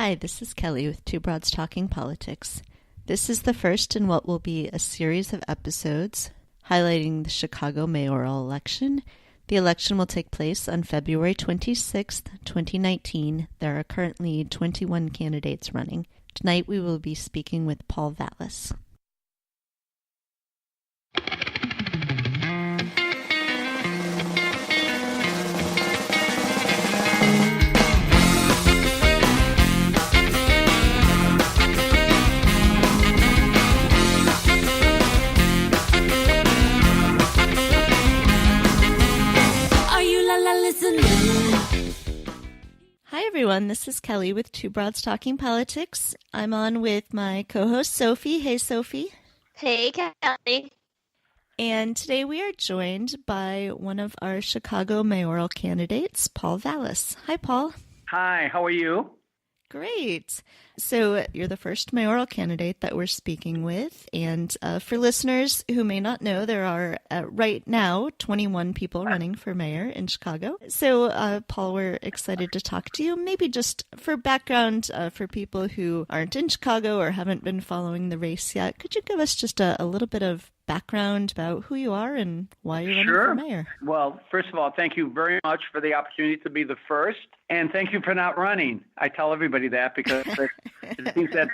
Hi, this is Kelly with Two Broads Talking Politics. This is the first in what will be a series of episodes highlighting the Chicago mayoral election. The election will take place on February 26th, 2019. There are currently 21 candidates running. Tonight we will be speaking with Paul Vallas. Hi, everyone. This is Kelly with Two Broads Talking Politics. I'm on with my co-host, Sophie. Hey, Sophie. Hey, Kelly. And today we are joined by one of our Chicago mayoral candidates, Paul Vallas. Hi, Paul. Hi, how are you? Great. So you're the first mayoral candidate that we're speaking with. And for listeners who may not know, there are right now 21 people running for mayor in Chicago. So, Paul, we're excited to talk to you. Maybe just for background for people who aren't in Chicago or haven't been following the race yet, could you give us just a little bit of background about who you are and why you're running for mayor? Well, first of all, thank you very much for the opportunity to be the first. And thank you for not running. I tell everybody that because it seems that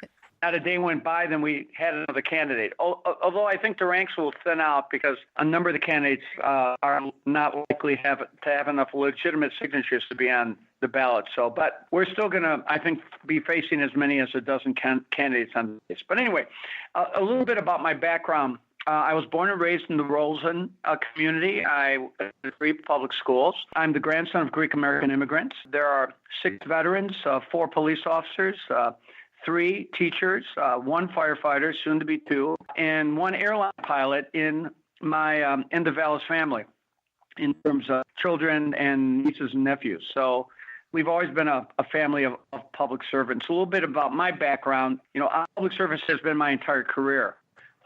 not a day went by, then we had another candidate. Although I think the ranks will thin out because a number of the candidates are not likely to have enough legitimate signatures to be on the ballot. So, but we're still going to, I think, be facing as many as a dozen candidates on this. But anyway, a little bit about my background. I was born and raised in the Roseland community. I went to 3 public schools. I'm the grandson of Greek-American immigrants. There are 6 veterans, 4 police officers, 3 teachers, 1 firefighter, soon to be 2, and 1 airline pilot in the Vallas family in terms of children and nieces and nephews. So we've always been a family of public servants. A little bit about my background. Public service has been my entire career.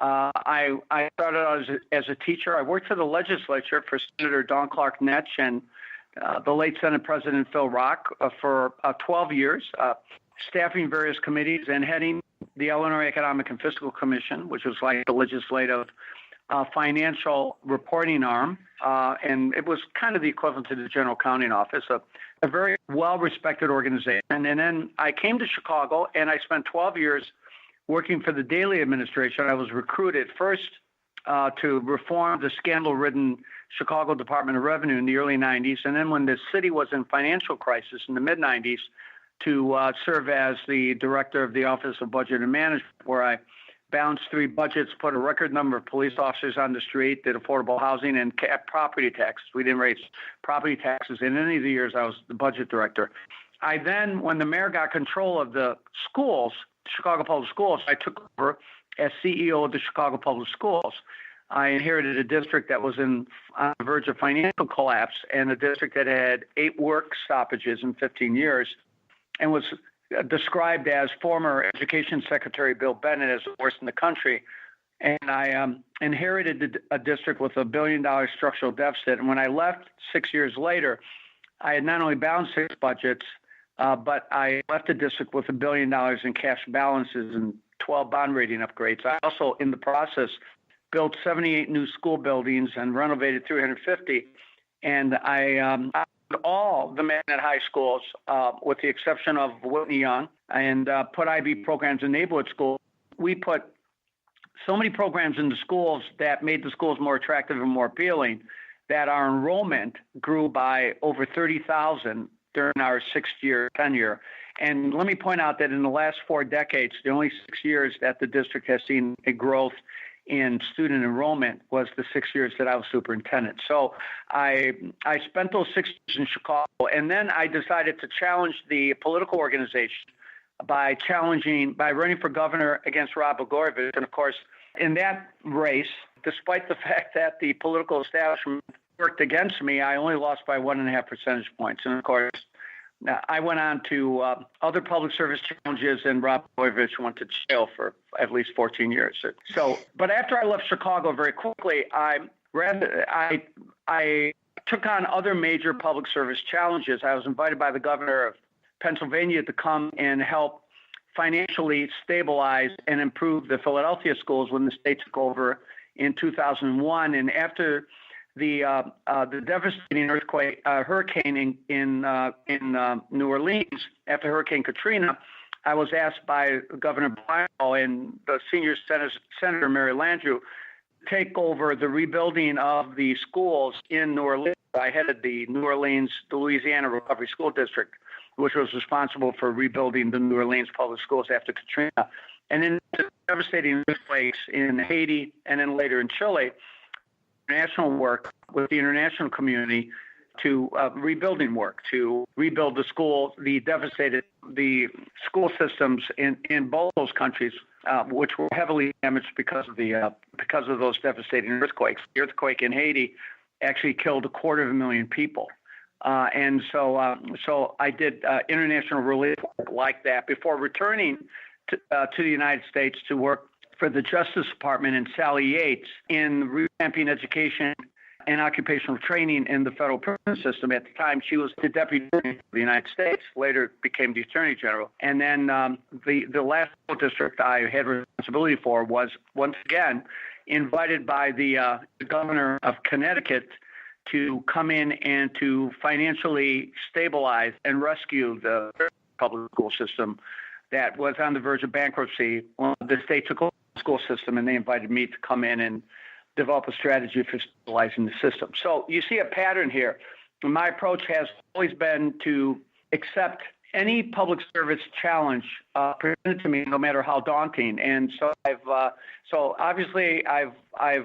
I started out as a teacher. I worked for the legislature for Senator Dawn Clark Netsch and the late Senate President Phil Rock for 12 years, staffing various committees and heading the Illinois Economic and Fiscal Commission, which was like the legislative financial reporting arm. And it was kind of the equivalent to the General Accounting Office, a very well-respected organization. And then I came to Chicago, and I spent 12 years working for the Daley administration. I was recruited first to reform the scandal-ridden Chicago Department of Revenue in the early 90s, and then when the city was in financial crisis in the mid-90s, to serve as the director of the Office of Budget and Management, where I balanced 3 budgets, put a record number of police officers on the street, did affordable housing, and capped property taxes. We didn't raise property taxes in any of the years I was the budget director. I then, when the mayor got control of the schools, Chicago Public Schools, I took over as CEO of the Chicago Public Schools. I inherited a district that was on the verge of financial collapse and a district that had 8 work stoppages in 15 years and was described as former Education Secretary Bill Bennett as the worst in the country. And I inherited a district with $1 billion structural deficit. And when I left 6 years later, I had not only balanced 6 budgets, but I left the district with $1 billion in cash balances and 12 bond rating upgrades. I also, in the process, built 78 new school buildings and renovated 350. And I all the magnet high schools, with the exception of Whitney Young, and put IB programs in neighborhood schools. We put so many programs in the schools that made the schools more attractive and more appealing that our enrollment grew by over 30,000 during our 6-year tenure. And let me point out that in the last 4 decades, the only 6 years that the district has seen a growth in student enrollment was the 6 years that I was superintendent. So I spent those 6 years in Chicago, and then I decided to challenge the political organization by running for governor against Rod Blagojevich. And of course, in that race, despite the fact that the political establishment worked against me, I only lost by 1.5 percentage points. And of course, I went on to other public service challenges, and Rod Blagojevich went to jail for at least 14 years. So, but after I left Chicago very quickly, I took on other major public service challenges. I was invited by the governor of Pennsylvania to come and help financially stabilize and improve the Philadelphia schools when the state took over in 2001. And after the devastating hurricane in New Orleans, after Hurricane Katrina, I was asked by Governor Mayoral and the senior Senator Mary Landrieu to take over the rebuilding of the schools in New Orleans. I headed the Louisiana Recovery School District, which was responsible for rebuilding the New Orleans public schools after Katrina. And in the devastating earthquakes in Haiti and then later in Chile, international work with the international community to rebuilding work, to rebuild the schools, the school systems in both those countries, which were heavily damaged because of those devastating earthquakes. The earthquake in Haiti actually killed 250,000 people. And so I did international relief work like that before returning to the United States to work for the Justice Department and Sally Yates in revamping education and occupational training in the federal prison system. At the time, she was the Deputy Attorney of the United States, later became the Attorney General. And then the last school district I had responsibility for was, once again, invited by the governor of Connecticut to come in and to financially stabilize and rescue the public school system that was on the verge of bankruptcy. Well, the state took over the school system, and they invited me to come in and develop a strategy for stabilizing the system. So you see a pattern here. My approach has always been to accept any public service challenge presented to me, no matter how daunting. And so obviously I've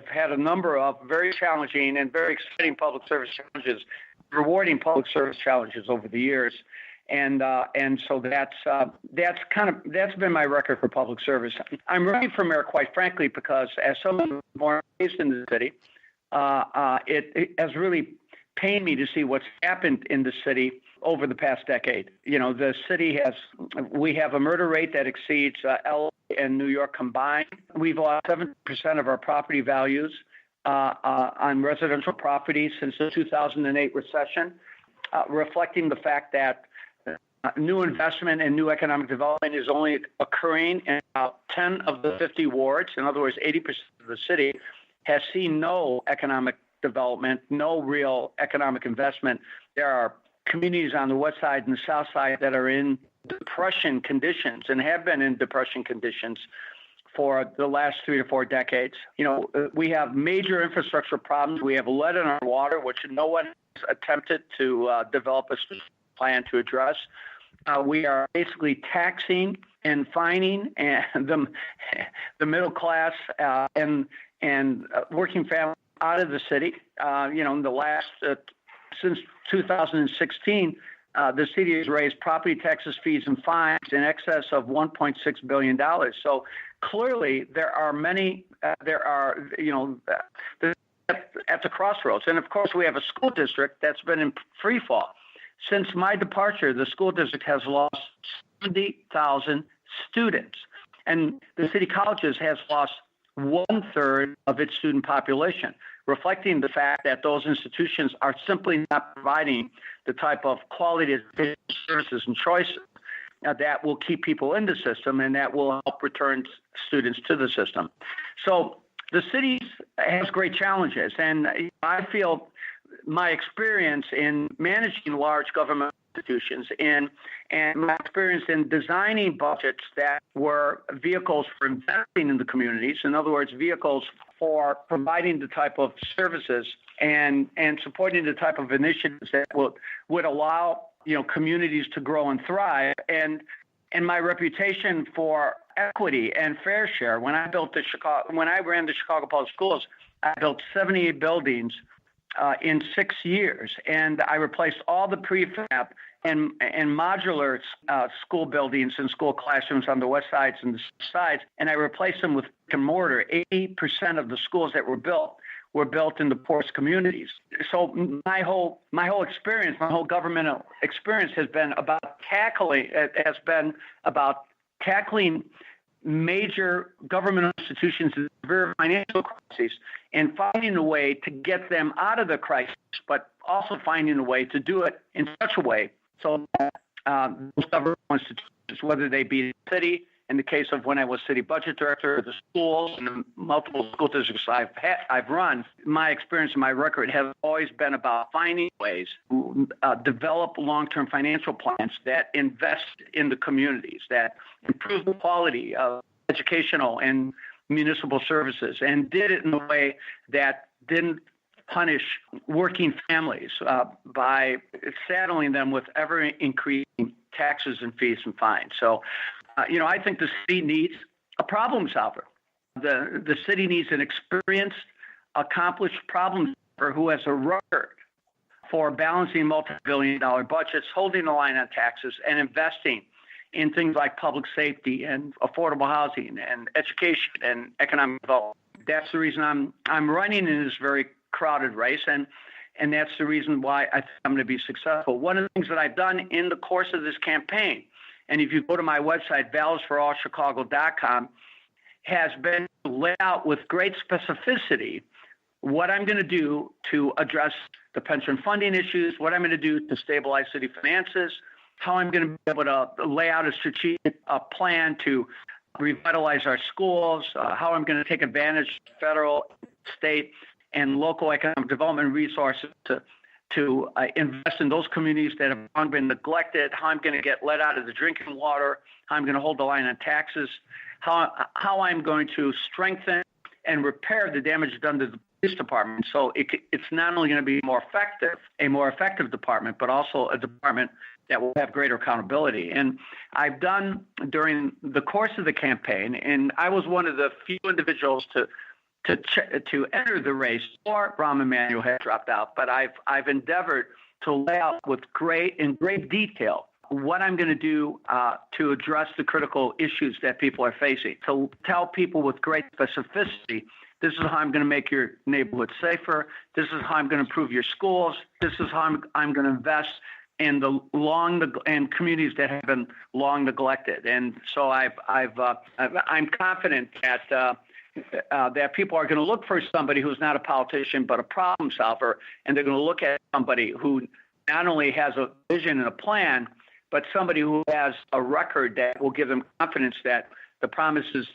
had a number of very challenging and very exciting public service challenges, rewarding public service challenges over the years. And so that's been my record for public service. I'm running for mayor, quite frankly, because as someone born and raised in the city, it has really pained me to see what's happened in the city over the past decade. You know, the city we have a murder rate that exceeds LA and New York combined. We've lost 7% of our property values on residential property since the 2008 recession, reflecting the fact that new investment and new economic development is only occurring in about 10 of the 50 wards. In other words, 80% of the city has seen no economic development, no real economic investment. There are communities on the west side and the south side that are in depression conditions and have been in depression conditions for the last 3 to 4 decades. You know, we have major infrastructure problems. We have lead in our water, which no one has attempted to develop a plan to address. We are basically taxing and fining the middle class and working families out of the city. In the last since 2016, the city has raised property taxes, fees, and fines in excess of $1.6 billion. So clearly, there are many. At the crossroads, and of course, we have a school district that's been in free fall. Since my departure, the school district has lost 70,000 students, and the city colleges has lost 1/3 of its student population, reflecting the fact that those institutions are simply not providing the type of quality education services and choices that will keep people in the system and that will help return students to the system. So the city has great challenges, and I feel my experience in managing large government institutions and my experience in designing budgets that were vehicles for investing in the communities, in other words, vehicles for providing the type of services and supporting the type of initiatives that would allow communities to grow and thrive, and my reputation for equity and fair share. When I ran the Chicago Public Schools, I built 78 buildings in 6 years, and I replaced all the prefab and modular school buildings and school classrooms on the west sides and the south sides, and I replaced them with brick and mortar. 80% of the schools that were built in the poorest communities. So my whole experience, my whole governmental experience has been about tackling major government institutions in severe financial crises and finding a way to get them out of the crisis, but also finding a way to do it in such a way so that those governmental institutions, whether they be the city, in the case of when I was city budget director, the schools and the multiple school districts I've run, my experience and my record has always been about finding ways to develop long-term financial plans that invest in the communities, that improve the quality of educational and municipal services, and did it in a way that didn't punish working families by saddling them with ever-increasing taxes and fees and fines. So, I think the city needs a problem solver. The city needs an experienced, accomplished problem solver who has a record for balancing multi-billion-dollar budgets, holding the line on taxes, and investing in things like public safety and affordable housing and education and economic development. That's the reason I'm running in this very crowded race, and that's the reason why I think I'm going to be successful. One of the things that I've done in the course of this campaign, and if you go to my website, vallasforallchicago.com, has been laid out with great specificity what I'm going to do to address the pension funding issues, what I'm going to do to stabilize city finances, how I'm going to be able to lay out a strategic plan to revitalize our schools, how I'm going to take advantage of federal, state, and local economic development resources to invest in those communities that have long been neglected, how I'm going to get let out of the drinking water, how I'm going to hold the line on taxes, how I'm going to strengthen and repair the damage done to the police department. So it's not only going to be a more effective department, but also a department that will have greater accountability. And I've done during the course of the campaign, and I was one of the few individuals to enter the race before Rahm Emanuel had dropped out, but I've endeavored to lay out in great detail what I'm going to do to address the critical issues that people are facing, to tell people with great specificity, this is how I'm going to make your neighborhood safer, this is how I'm going to improve your schools, this is how I'm going to invest in and communities that have been long neglected. And so I'm confident that people are going to look for somebody who's not a politician but a problem solver, and they're going to look at somebody who not only has a vision and a plan, but somebody who has a record that will give them confidence that the promises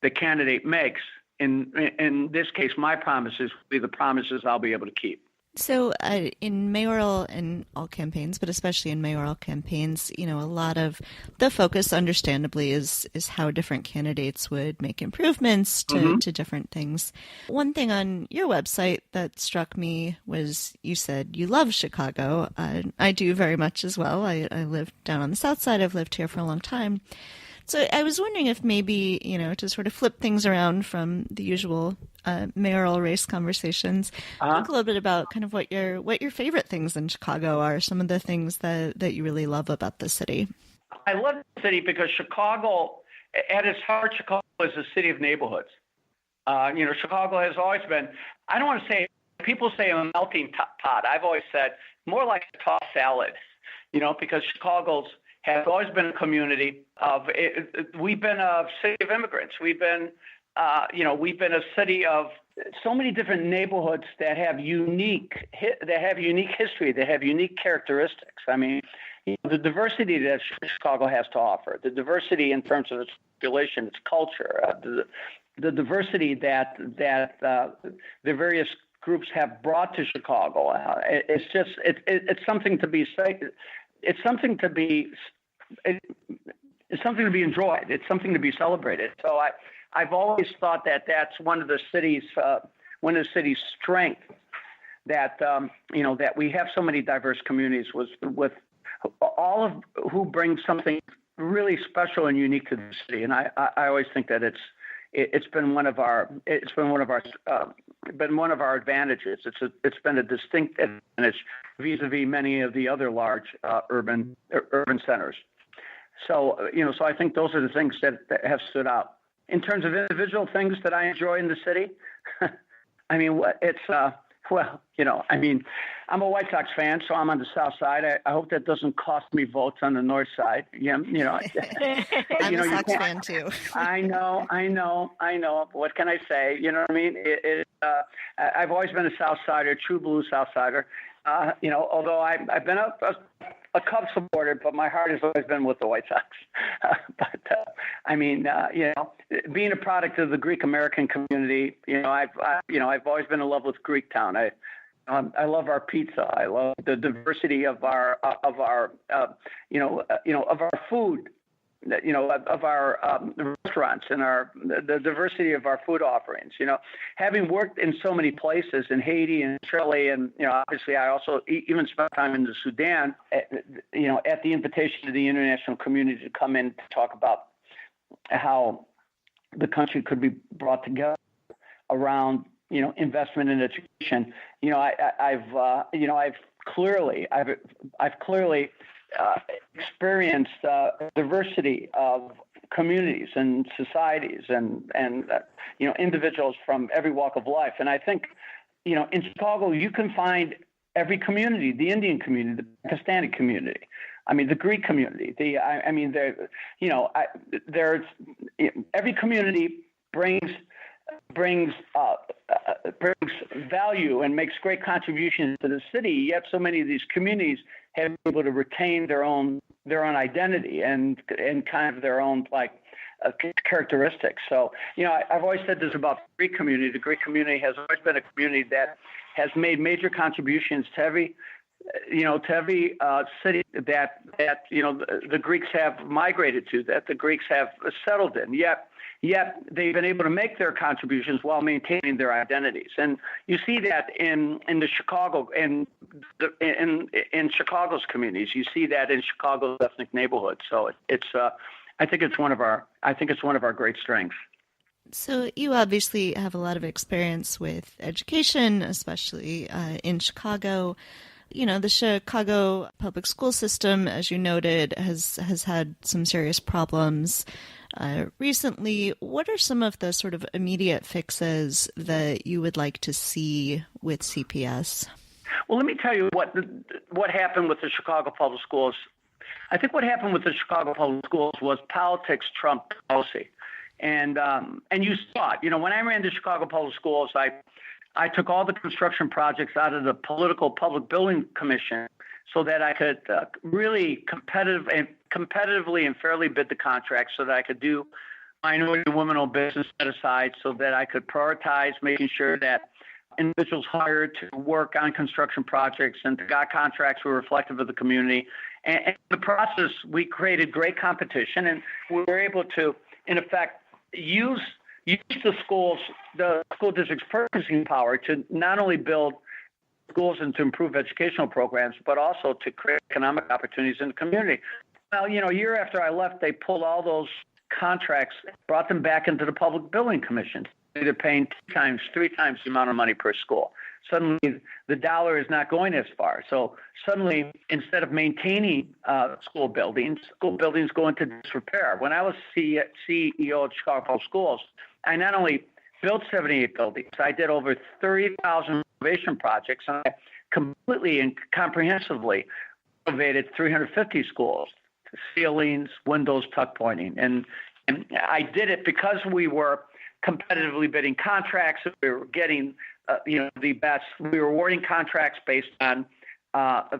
the candidate makes, in this case, my promises, will be the promises I'll be able to keep. So in mayoral and all campaigns, but especially in mayoral campaigns, a lot of the focus, understandably, is how different candidates would make improvements to different things. One thing on your website that struck me was you said you love Chicago. I do very much as well. I live down on the South Side. I've lived here for a long time. So I was wondering if maybe, to sort of flip things around from the usual mayoral race conversations, talk a little bit about kind of what your favorite things in Chicago are, some of the things that you really love about the city. I love the city because Chicago, at its heart, Chicago is a city of neighborhoods. Chicago has always been, I don't want to say, people say a melting pot. I've always said more like a tossed salad, because Chicago's has always been a community of. We've been a city of immigrants. We've been a city of so many different neighborhoods that have unique history, that have unique characteristics. I mean, the diversity that Chicago has to offer, the diversity in terms of its population, its culture, the diversity that the various groups have brought to Chicago. It's something to be said. It's something to be enjoyed. It's something to be celebrated. So I've always thought that that's one of the city's strengths. That that we have so many diverse communities with all of who bring something really special and unique to the city. And I always think that it's been one of our advantages. It's been a distinct advantage vis-a-vis many of the other large urban centers. So so I think those are the things that have stood out. In terms of individual things that I enjoy in the city, I mean, I'm a White Sox fan, so I'm on the South Side. I hope that doesn't cost me votes on the North Side. I'm a Sox fan too. I know. What can I say? You know what I mean? I've always been a South Sider, true blue South Sider. Although I've been a a Cubs supporter, but my heart has always been with the White Sox. Being a product of the Greek American community, I've always been in love with Greek town. I love our pizza. I love the diversity of our food, of our restaurants and the diversity of our food offerings. Having worked in so many places in Haiti and Chile, and obviously I also even spent time in the Sudan, at the invitation of the international community to come in to talk about how the country could be brought together around investment in education. I've clearly experienced diversity of communities and societies and individuals from every walk of life. And I think, in Chicago, you can find every community: the Indian community, the Pakistani community, the Greek community. There's every community brings value and makes great contributions to the city. Yet so many of these communities have been able to retain their own identity and kind of their own characteristics. So I've always said this about the Greek community. The Greek community has always been a community that has made major contributions to every city that the Greeks have migrated to, that the Greeks have settled in. Yet they've been able to make their contributions while maintaining their identities, and you see that in the Chicago in Chicago's communities. You see that in Chicago's ethnic neighborhoods. So I think it's one of our great strengths. So you obviously have a lot of experience with education, especially in Chicago. The Chicago public school system, as you noted, has had some serious problems recently. What are some of the sort of immediate fixes that you would like to see with CPS? Well, let me tell you what happened with the Chicago public schools. I think what happened with the Chicago public schools was politics trumped policy. And you saw it. When I ran the Chicago public schools, I took all the construction projects out of the political public building commission so that I could really competitively and fairly bid the contracts, so that I could do minority and women-owned business set aside, so that I could prioritize making sure that individuals hired to work on construction projects and got contracts were reflective of the community. And in the process, we created great competition, and we were able to, in effect, use the school district's purchasing power to not only build schools and to improve educational programs, but also to create economic opportunities in the community. Well, a year after I left, they pulled all those contracts, brought them back into the public building commission. They're paying 3 times the amount of money per school. Suddenly, the dollar is not going as far. So suddenly, instead of maintaining school buildings go into disrepair. When I was CEO of Chicago Public Schools, I not only built 78 buildings, I did over 30,000 renovation projects, and I completely and comprehensively renovated 350 schools, ceilings, windows, tuck pointing. And I did it because we were competitively bidding contracts. We were getting the best. We were awarding contracts based on the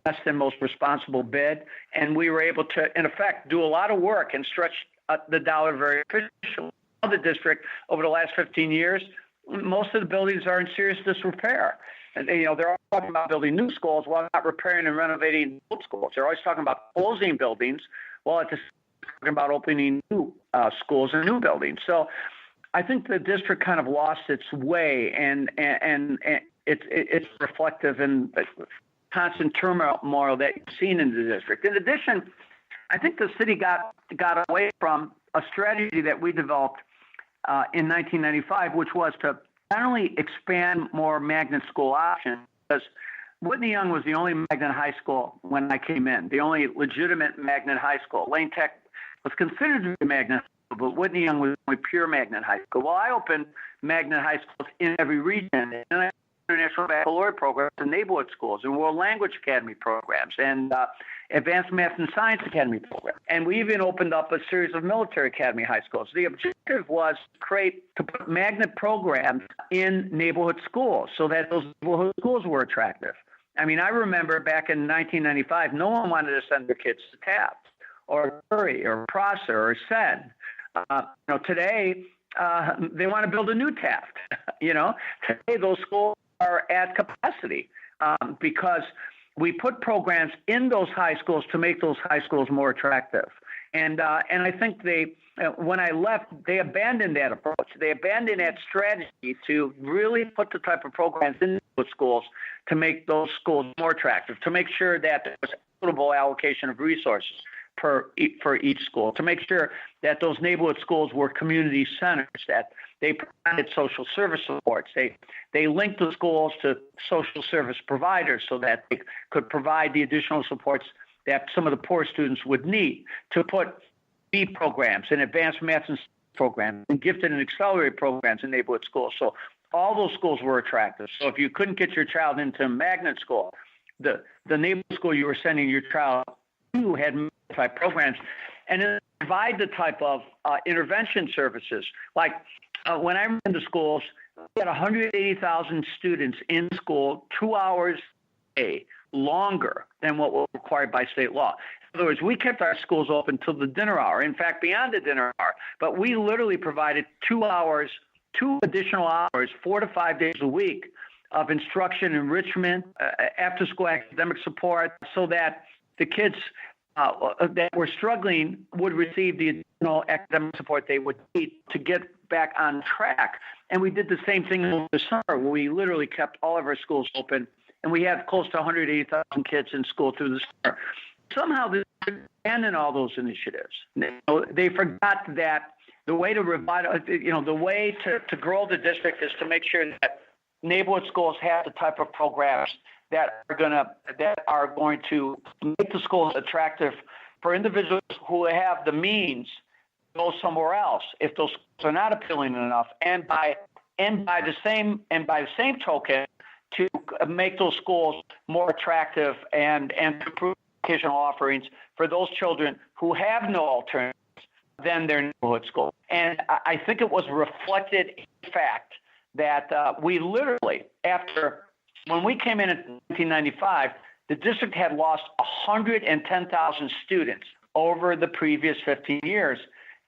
best and most responsible bid, and we were able to, in effect, do a lot of work and stretch the dollar very efficiently. The district, over the last 15 years, most of the buildings are in serious disrepair. And they're all talking about building new schools while not repairing and renovating old schools. They're always talking about closing buildings while at the same time talking about opening new schools and new buildings. So I think the district kind of lost its way, and it's reflective in the constant turmoil that you've seen in the district. In addition, I think the city got away from a strategy that we developed in 1995, which was to not only expand more magnet school options, because Whitney Young was the only magnet high school when I came in, the only legitimate magnet high school. Lane Tech was considered to be a magnet school, but Whitney Young was the only pure magnet high school. Well, I opened magnet high schools in every region, and I International Baccalaureate programs and neighborhood schools and World Language Academy programs and Advanced Math and Science Academy programs. And we even opened up a series of military academy high schools. The objective was to put magnet programs in neighborhood schools so that those neighborhood schools were attractive. I mean, I remember back in 1995, no one wanted to send their kids to Taft or Curry or Prosser or Sen. Today, they want to build a new Taft. Today those schools are at capacity because we put programs in those high schools to make those high schools more attractive. And I think when I left, they abandoned that approach. They abandoned that strategy to really put the type of programs in those schools to make those schools more attractive, to make sure that there was equitable allocation of resources for each school, to make sure that those neighborhood schools were community centers, that they provided social service supports. They linked the schools to social service providers so that they could provide the additional supports that some of the poor students would need, to put B programs and advanced math and programs and gifted and accelerated programs in neighborhood schools. So all those schools were attractive. So if you couldn't get your child into magnet school, the neighborhood school you were sending your child to had type programs, and then provide the type of intervention services. Like when I ran the schools, we had 180,000 students in school 2 hours a day, longer than what was required by state law. In other words, we kept our schools open till the dinner hour, in fact, beyond the dinner hour, but we literally provided 2 additional hours, 4 to 5 days a week of instruction, enrichment, after-school academic support, so that the kids that were struggling would receive the additional academic support they would need to get back on track. And we did the same thing over the summer, where we literally kept all of our schools open, and we had close to 180,000 kids in school through the summer. Somehow they abandoned all those initiatives. They forgot that the way to grow the district is to make sure that neighborhood schools have the type of programs that are going to make the schools attractive for individuals who have the means to go somewhere else if those schools are not appealing enough, and by the same token, to make those schools more attractive and improve educational offerings for those children who have no alternatives than their neighborhood school. And I think it was reflected in the fact that we literally, when we came in 1995, the district had lost 110,000 students over the previous 15 years.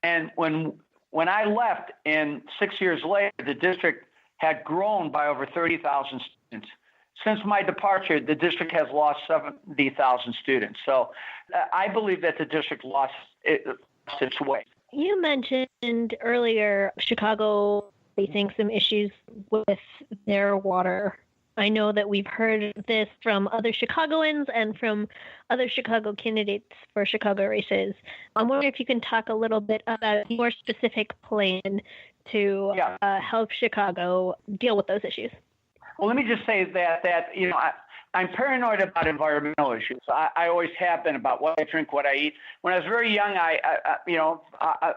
And when I left, and 6 years later, the district had grown by over 30,000 students. Since my departure, the district has lost 70,000 students. So I believe that the district lost its way. You mentioned earlier Chicago facing some issues with their water. I know that we've heard this from other Chicagoans and from other Chicago candidates for Chicago races. I'm wondering if you can talk a little bit about your specific plan to help Chicago deal with those issues. Well, let me just say that I'm paranoid about environmental issues. I always have been, about what I drink, what I eat. When I was very young, I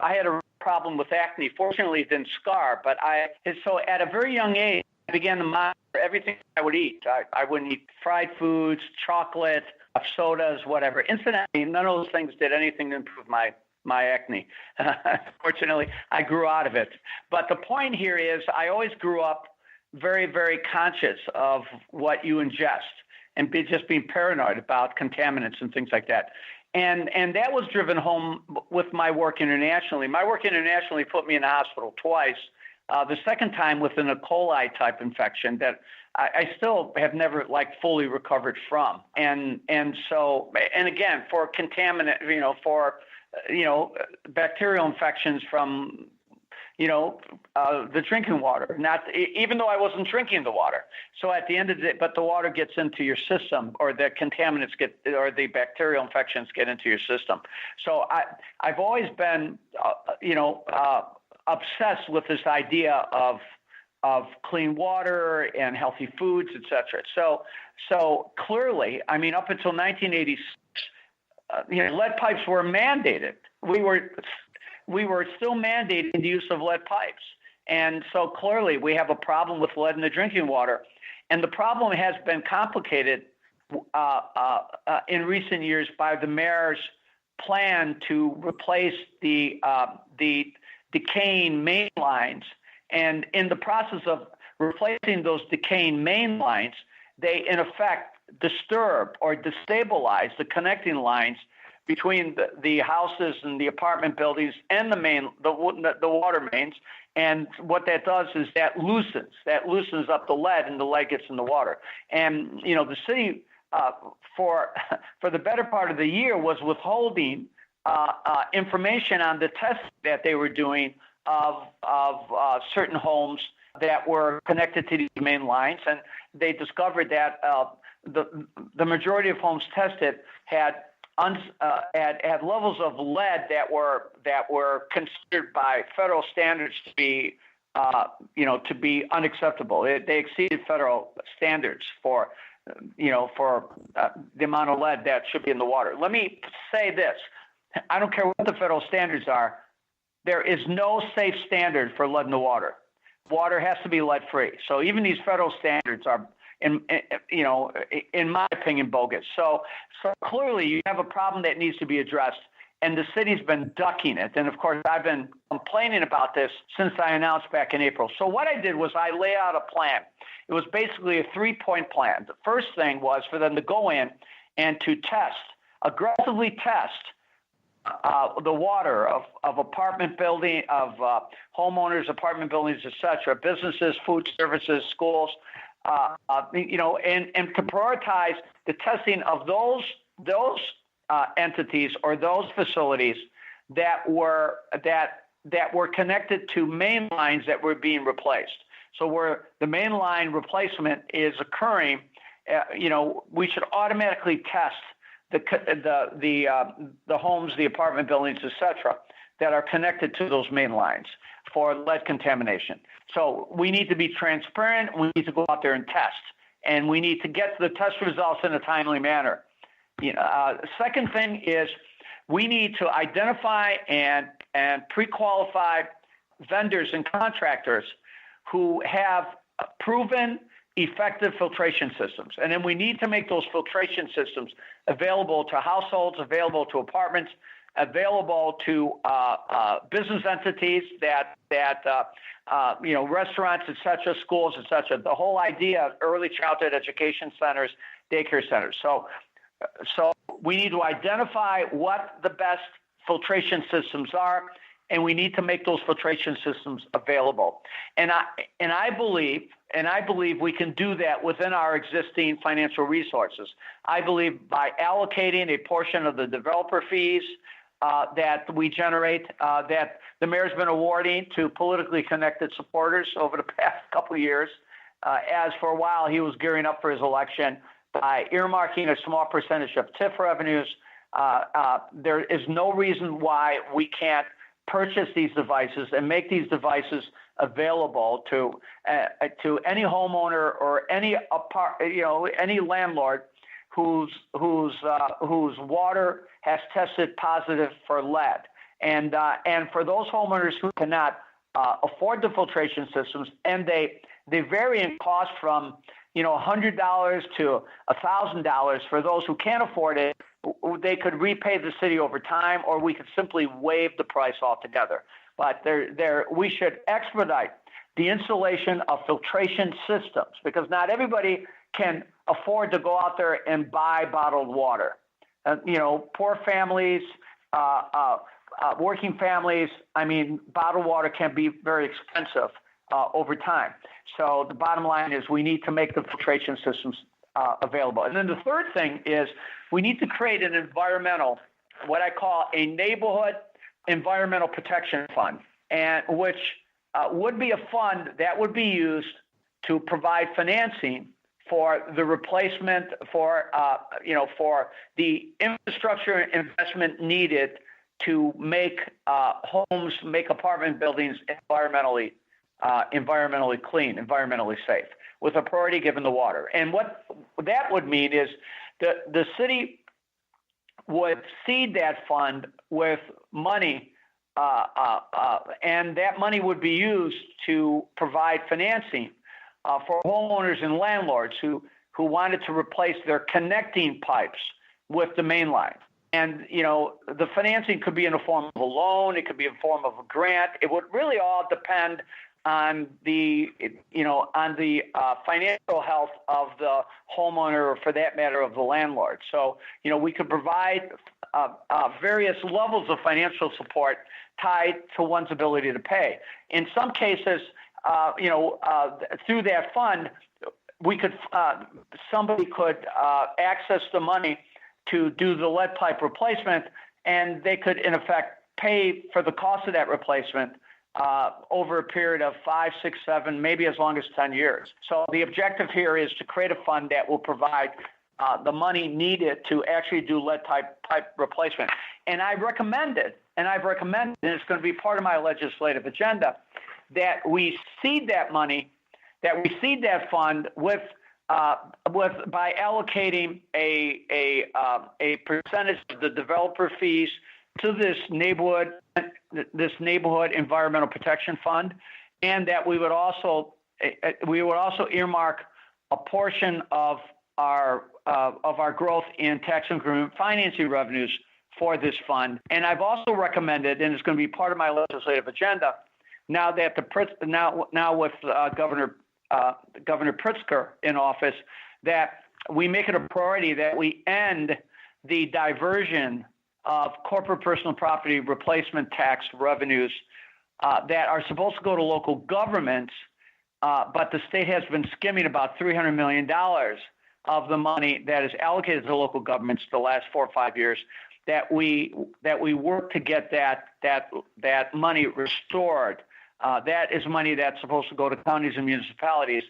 had a problem with acne. Fortunately, it didn't scar, but so at a very young age, I began to monitor everything I would eat. I wouldn't eat fried foods, chocolate, sodas, whatever. Incidentally, none of those things did anything to improve my acne. Fortunately, I grew out of it. But the point here is I always grew up very, very conscious of what you ingest and just being paranoid about contaminants and things like that. And that was driven home with my work internationally. My work internationally put me in the hospital twice. The second time with an E. coli type infection that I still have never fully recovered from. And so again, for contaminant, for bacterial infections from the drinking water, even though I wasn't drinking the water. So at the end of the day, but the water gets into your system, or the contaminants or the bacterial infections get into your system. So I've always been, obsessed with this idea of clean water and healthy foods, et cetera. So clearly, I mean, up until 1986, lead pipes were mandated. We were still mandating the use of lead pipes. And so clearly we have a problem with lead in the drinking water. And the problem has been complicated in recent years by the mayor's plan to replace the decaying main lines. And in the process of replacing those decaying main lines, they in effect disturb or destabilize the connecting lines between the houses and the apartment buildings and the water mains. And what that does is that loosens up the lead, and the lead gets in the water. And the city for the better part of the year was withholding information on the tests that they were doing of certain homes that were connected to these main lines, and they discovered that the majority of homes tested had levels of lead that were considered by federal standards to be unacceptable. They exceeded federal standards for the amount of lead that should be in the water. Let me say this: I don't care what the federal standards are. There is no safe standard for lead in the water. Water has to be lead-free. So even these federal standards are, in my opinion, bogus. So clearly you have a problem that needs to be addressed, and the city's been ducking it. And of course, I've been complaining about this since I announced back in April. So what I did was I laid out a plan. It was basically a 3-point plan. The first thing was for them to go in and to aggressively test the water of apartment building, of homeowners, apartment buildings, etc., businesses, food services, schools, and to prioritize the testing of those entities or those facilities that were connected to main lines that were being replaced. So where the main line replacement is occurring, we should automatically test the homes, the apartment buildings, etc., that are connected to those main lines for lead contamination. So we need to be transparent. We need to go out there and test, and we need to get the test results in a timely manner. Second thing is we need to identify and pre-qualify vendors and contractors who have proven effective filtration systems. And then we need to make those filtration systems available to households, available to apartments, available to business entities restaurants, et cetera, schools, et cetera. The whole idea of early childhood education centers, daycare centers. So we need to identify what the best filtration systems are, and we need to make those filtration systems available. And I believe we can do that within our existing financial resources. I believe by allocating a portion of the developer fees that we generate, that the mayor's been awarding to politically connected supporters over the past couple of years, as for a while he was gearing up for his election by earmarking a small percentage of TIF revenues. There is no reason why we can't purchase these devices and make these devices available to any homeowner or any landlord whose water has tested positive for lead, and for those homeowners who cannot afford the filtration systems, and they vary in cost from $100 to $1,000 for those who can't afford it. They could repay the city over time, or we could simply waive the price altogether. But we should expedite the installation of filtration systems, because not everybody can afford to go out there and buy bottled water. Poor families, working families, bottled water can be very expensive over time. So the bottom line is we need to make the filtration systems available. And then the third thing is we need to create an environmental, what I call a neighborhood environmental protection fund, and which would be a fund that would be used to provide financing for the replacement, for the infrastructure investment needed to make homes, make apartment buildings environmentally clean, environmentally safe, with a priority given the water. And what that would mean is the city would seed that fund with money, and that money would be used to provide financing for homeowners and landlords who wanted to replace their connecting pipes with the main line. And, the financing could be in the form of a loan. It could be in the form of a grant. It would really all depend on the financial health of the homeowner, or for that matter, of the landlord. So, we could provide various levels of financial support tied to one's ability to pay. In some cases, through that fund, somebody could access the money to do the lead pipe replacement, and they could, in effect, pay for the cost of that replacement over a period of 5, 6, 7, maybe as long as 10 years. So the objective here is to create a fund that will provide the money needed to actually do lead pipe replacement. And I've recommended, and it's going to be part of my legislative agenda, that we seed that money, that we seed that fund with by allocating a percentage of the developer fees to this neighborhood environmental protection fund, and that we would also earmark a portion of our growth in tax increment financing revenues for this fund. And I've also recommended, and it's going to be part of my legislative agenda, now that now with Governor Pritzker in office, that we make it a priority that we end the diversion of corporate personal property replacement tax revenues that are supposed to go to local governments, but the state has been skimming about $300 million of the money that is allocated to local governments the last 4 or 5 years. That we work to get that money restored. That is money that's supposed to go to counties and municipalities.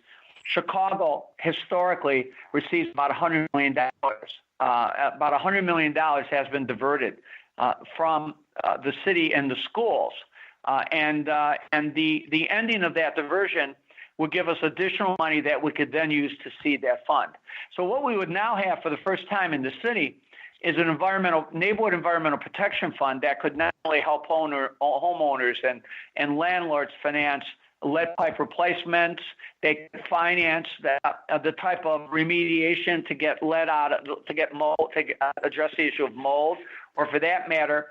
Chicago historically receives about $100 million. About $100 million has been diverted from the city and the schools, and the ending of that diversion would give us additional money that we could then use to seed that fund. So what we would now have for the first time in the city is an neighborhood environmental protection fund that could not only help homeowners and landlords finance lead pipe replacements. They could finance the type of remediation to get lead to get mold, to address the issue of mold, or for that matter,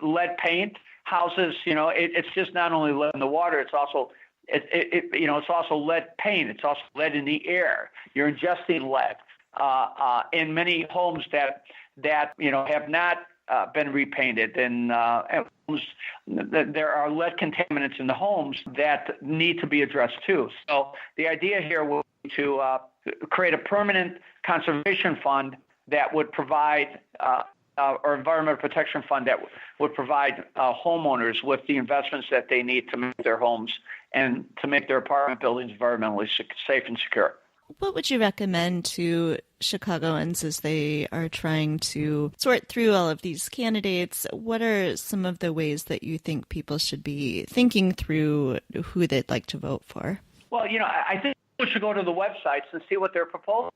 lead paint houses. It's just not only lead in the water; it's also it's also lead paint. It's also lead in the air. You're ingesting lead in many homes that have not been repainted, and there are lead contaminants in the homes that need to be addressed too. So the idea here will be to create a permanent conservation fund that would provide, or environmental protection fund that would provide homeowners with the investments that they need to make their homes and to make their apartment buildings environmentally safe and secure. What would you recommend to Chicagoans as they are trying to sort through all of these candidates? What are some of the ways that you think people should be thinking through who they'd like to vote for? Well, I think people should go to the websites and see what they're proposing.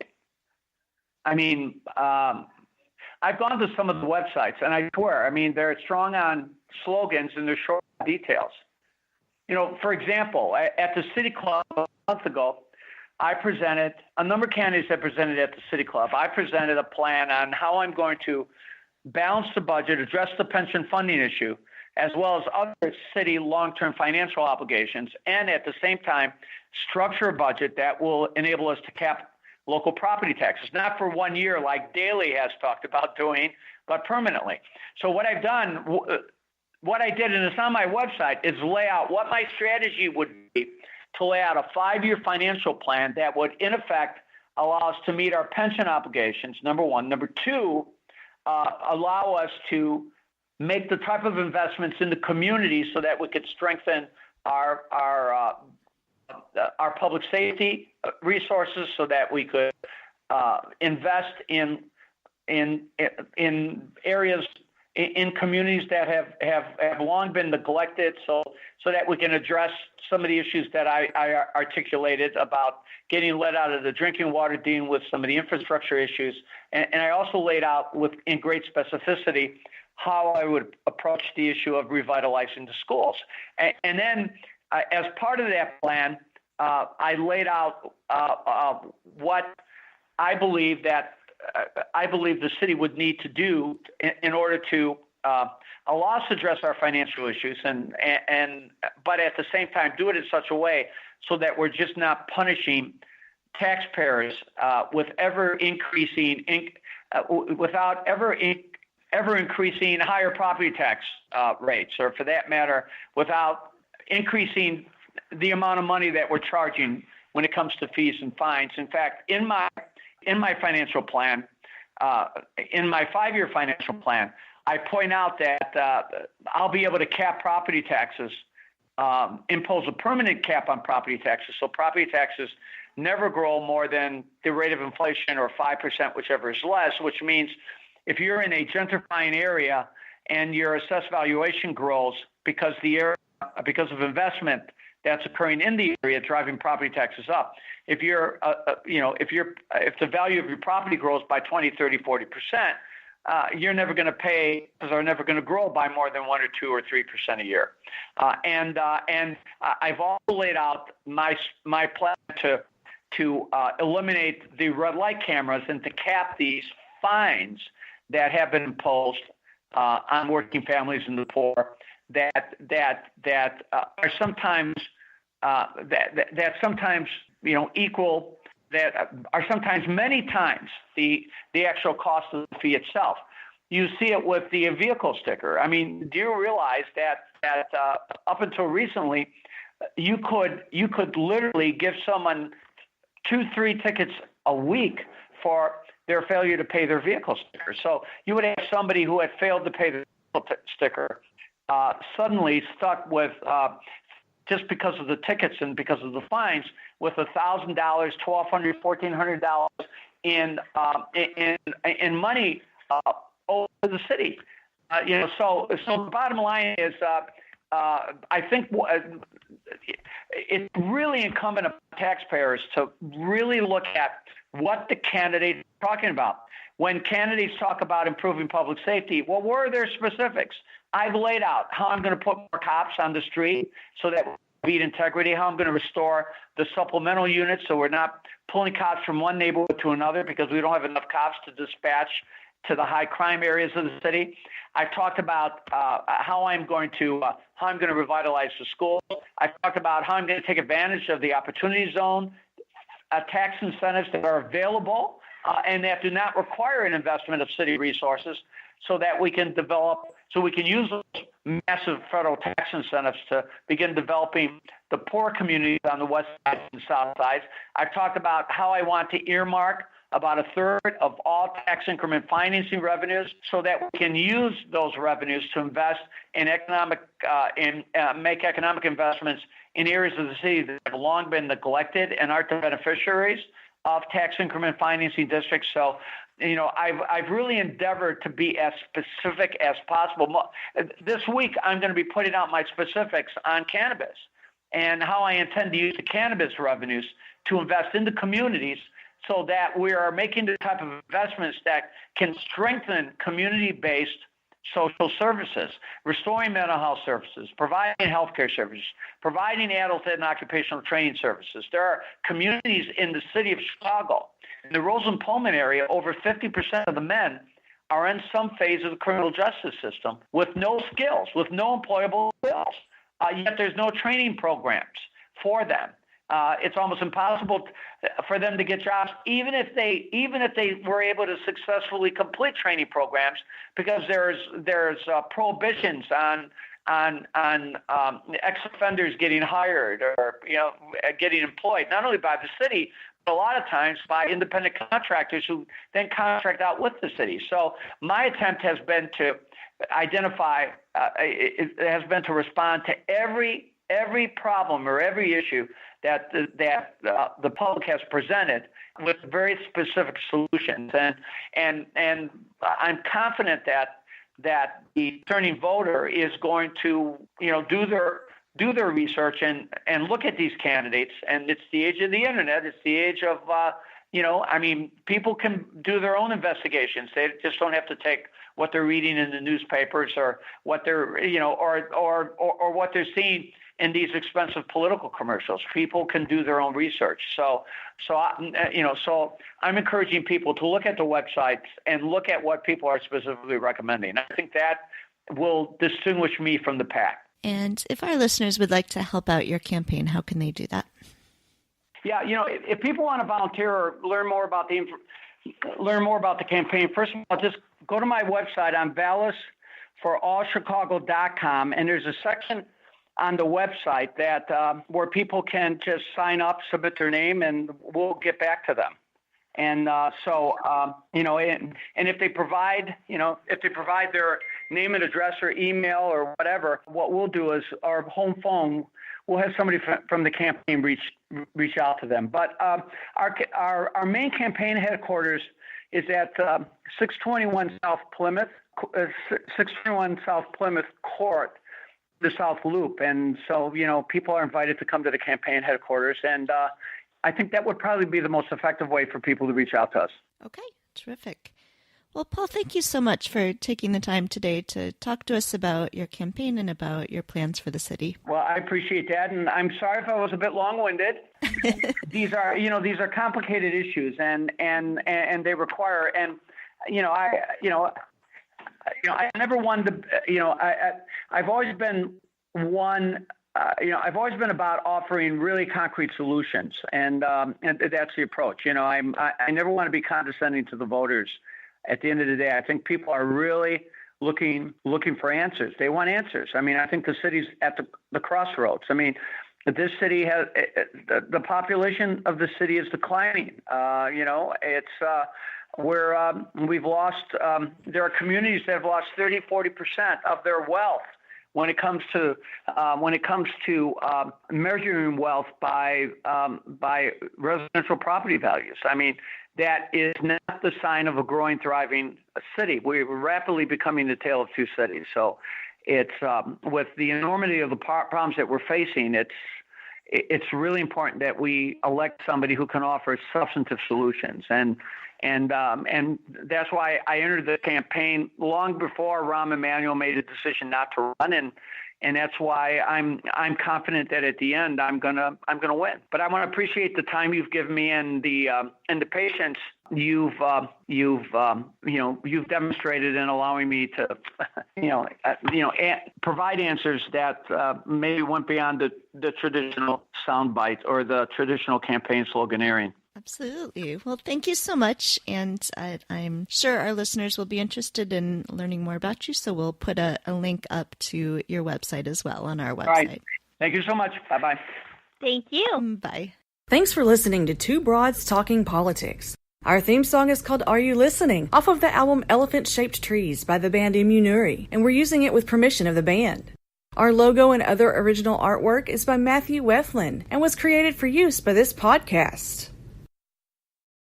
I mean, I've gone to some of the websites, and I swear, they're strong on slogans and they're short on details. For example, at the City Club a month ago, a number of candidates have presented at the City Club. I presented a plan on how I'm going to balance the budget, address the pension funding issue, as well as other city long-term financial obligations, and at the same time, structure a budget that will enable us to cap local property taxes, not for 1 year like Daley has talked about doing, but permanently. So what I've done, what I did, and it's on my website, is lay out what my strategy would be to lay out a 5-year financial plan that would, in effect, allow us to meet our pension obligations, number one. Number two, allow us to make the type of investments in the community so that we could strengthen our public safety resources, so that we could invest in areas in communities that have long been neglected, so that we can address some of the issues that I articulated about getting lead out of the drinking water, dealing with some of the infrastructure issues. And I also laid out in great specificity how I would approach the issue of revitalizing the schools. And then as part of that plan, I laid out what I believe the city would need to do in order to allow us to address our financial issues, but at the same time do it in such a way so that we're just not punishing taxpayers without ever increasing higher property tax rates, or for that matter, without increasing the amount of money that we're charging when it comes to fees and fines. In fact, in my financial plan, in my 5-year financial plan, I point out that I'll be able to cap property taxes, impose a permanent cap on property taxes, so property taxes never grow more than the rate of inflation, or 5%, whichever is less, which means if you're in a gentrifying area and your assessed valuation grows because of investment that's occurring in the area, driving property taxes up. If the value of your property grows by 20, 30, 40%, you're never going to pay, because are never going to grow by more than 1 or 2 or 3% a year. And I've also laid out my plan to eliminate the red light cameras and to cap these fines that have been imposed on working families and the poor that are sometimes equal, that are sometimes many times the actual cost of the fee itself. You see it with the vehicle sticker. I mean, do you realize that up until recently, you could literally give someone 2-3 tickets a week for their failure to pay their vehicle sticker. So you would have somebody who had failed to pay the vehicle sticker suddenly stuck with, just because of the tickets and because of the fines, with $1,000, $1,200, $1,400 in money over the city. So the bottom line is, I think it's really incumbent on taxpayers to really look at what the candidates are talking about. When candidates talk about improving public safety, well, what are their specifics? I've laid out how I'm going to put more cops on the street so that we beat integrity, how I'm going to restore the supplemental units so we're not pulling cops from one neighborhood to another because we don't have enough cops to dispatch to the high crime areas of the city. I've talked about how I'm going to revitalize the school. I've talked about how I'm going to take advantage of the opportunity zone, tax incentives that are available and that do not require an investment of city resources, so that we can use those massive federal tax incentives to begin developing the poor communities on the west side and south sides. I've talked about how I want to earmark about 1/3 of all tax increment financing revenues so that we can use those revenues to invest in make economic investments in areas of the city that have long been neglected and aren't the beneficiaries of tax increment financing districts. So, I've really endeavored to be as specific as possible. This week, I'm going to be putting out my specifics on cannabis and how I intend to use the cannabis revenues to invest in the communities so that we are making the type of investments that can strengthen community-based social services, restoring mental health services, providing healthcare services, providing adult and occupational training services. There are communities in the city of Chicago, in the Rosen-Pullman area, over 50% of the men are in some phase of the criminal justice system with no skills, with no employable skills. Yet there's no training programs for them. It's almost impossible for them to get jobs, even if they were able to successfully complete training programs, because there's prohibitions on ex-offenders getting hired or getting employed, not only by the city, but a lot of times by independent contractors who then contract out with the city. So my attempt has been to respond to every problem or every issue that the public has presented with very specific solutions, and I'm confident that the turning voter is going to do their research and look at these candidates. And it's the age of the internet. It's the age of people can do their own investigations. They just don't have to take what they're reading in the newspapers or what they're or what they're seeing in these expensive political commercials. People can do their own research. So I'm encouraging people to look at the websites and look at what people are specifically recommending. I think that will distinguish me from the pack. And if our listeners would like to help out your campaign, how can they do that? Yeah, if people want to volunteer or learn more about the campaign, first of all, just go to my website on vallasforallchicago.com, and there's a section on the website that where people can just sign up, submit their name, and we'll get back to them. And and if they provide their name and address or email or whatever, what we'll do is our home phone, we'll have somebody from the campaign reach out to them. But our main campaign headquarters is at 621 South Plymouth Court, the South Loop. And so, people are invited to come to the campaign headquarters. And I think that would probably be the most effective way for people to reach out to us. Okay, terrific. Well, Paul, thank you so much for taking the time today to talk to us about your campaign and about your plans for the city. Well, I appreciate that, and I'm sorry if I was a bit long-winded. These are complicated issues, and they require, I never wanted to, I've always been one. I've always been about offering really concrete solutions, and that's the approach. I never want to be condescending to the voters. At the end of the day, I think people are really looking for answers. They want answers. I mean, I think the city's at the crossroads. I mean, this city has the population of the city is declining. We've lost. There are communities that have lost 30-40% of their wealth when it comes to measuring wealth by residential property values. I mean, that is not the sign of a growing, thriving city. We're rapidly becoming the tale of two cities. So it's with the enormity of the problems that we're facing, it's really important that we elect somebody who can offer substantive solutions. And that's why I entered the campaign long before Rahm Emanuel made a decision not to run, and that's why I'm confident that at the end I'm gonna win. But I want to appreciate the time you've given me and the patience you've demonstrated in allowing me to provide answers that maybe went beyond the traditional soundbite or the traditional campaign sloganeering. Absolutely. Well, thank you so much. And I'm sure our listeners will be interested in learning more about you. So we'll put a link up to your website as well on our website. All right. Thank you so much. Bye-bye. Thank you. Bye. Thanks for listening to Two Broads Talking Politics. Our theme song is called Are You Listening? Off of the album Elephant Shaped Trees by the band Immunuri, and we're using it with permission of the band. Our logo and other original artwork is by Matthew Weflin and was created for use by this podcast.